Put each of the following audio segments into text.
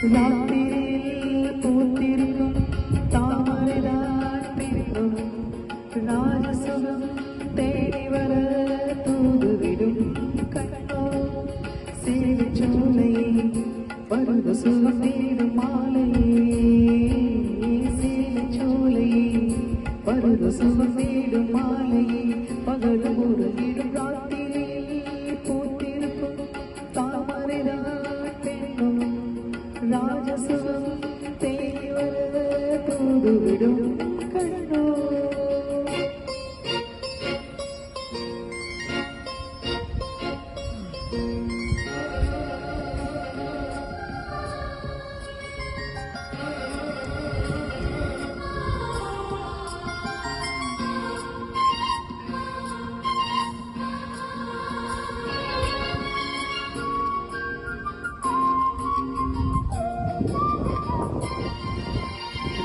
ராத்திரியில் பூத்திருக்கும் தாமரைதான் பிரிக்கும் ராஜசுகம் தேடி வர தூதுவிடும் கண்ணோ சேவைச்சோலையை பருவ சுகம் தேடும் மாலையே சேவைச்சோலையை பருவ சுகம் தேடும் மாலையே பகலும் உறங்கிடும் ராத்திரியில் பூத்திருக்கும் தாமரைதான் பெண்ணும் ராஜசுகம் தேடி வர தூதுவிடும் கண்ணோ.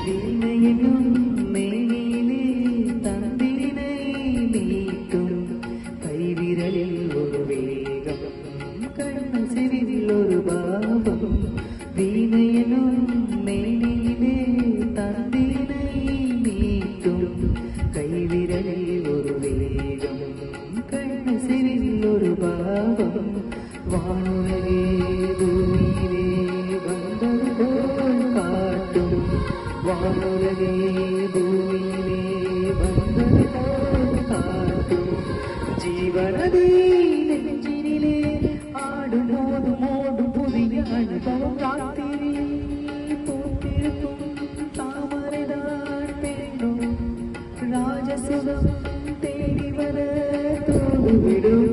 வீணையினும் மேனிலே தந்திரினை மீட்டும் கைவிரலில் ஒரு வேகம் கண்ண சிறிதில் ஒரு பாவம் வீணையினும் மேனிலே தந்திரினை மீட்டும் கைவிரலில் ஒரு வேகம் கண்ண சிறிதில் ஒரு பாவம் வானுலகே பூமியிலே வந்தது போல் காட்டும் வானுலகே பூமியிலே வந்தது போல் காட்டும் ஜீவனதி நெஞ்சினிலே ஆடும் மோதும் மோடும் புதிய அனுபவம் ராத்திரி பூத்திருக்கும் தாமரைதான் பெண்ணும் ராஜசுகம் தேடி வர தூதுவிடும்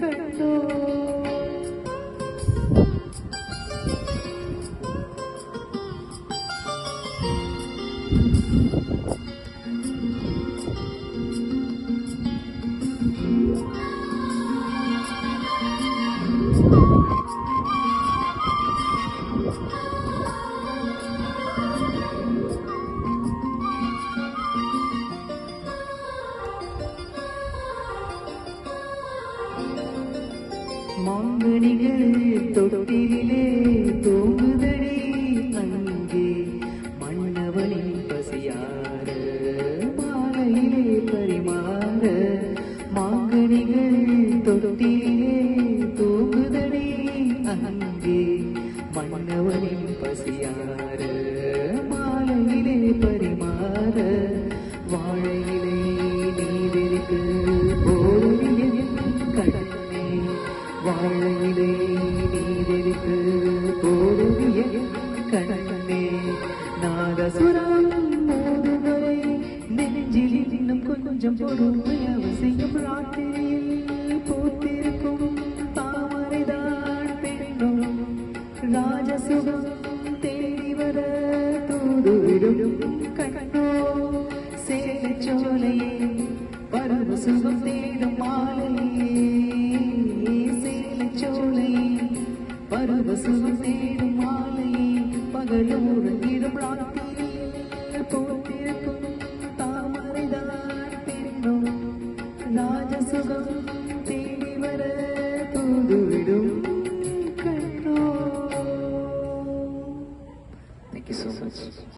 கண்ணோ. மாங்கனிகள் தொட்டிலே தூங்குதடி அங்கே மன்னவனின் பசியார மாலையிலே பரிமாற மாங்கனிகள் தொட்டிலே தூங்குதடி அங்கே மன்னவனின் பசியார மாலையிலே பரிமாற வாழையிலே நீரிருக்கு போலிய கண்ணே வாழையிலே நீரிருக்கு போலிய கண்ணே நாதசுரம் மோதுவரை நெஞ்சில் இன்னும் கொஞ்சம் பொறுமை அவசியம் ராத்திரியில் பூத்திருக்கும் தாமரைதான் பெண்ணும் ராஜசுகம் தேடி வர தூதுவிடும் கண்ணோ சேலைச்சோலையே பருவ சுகம்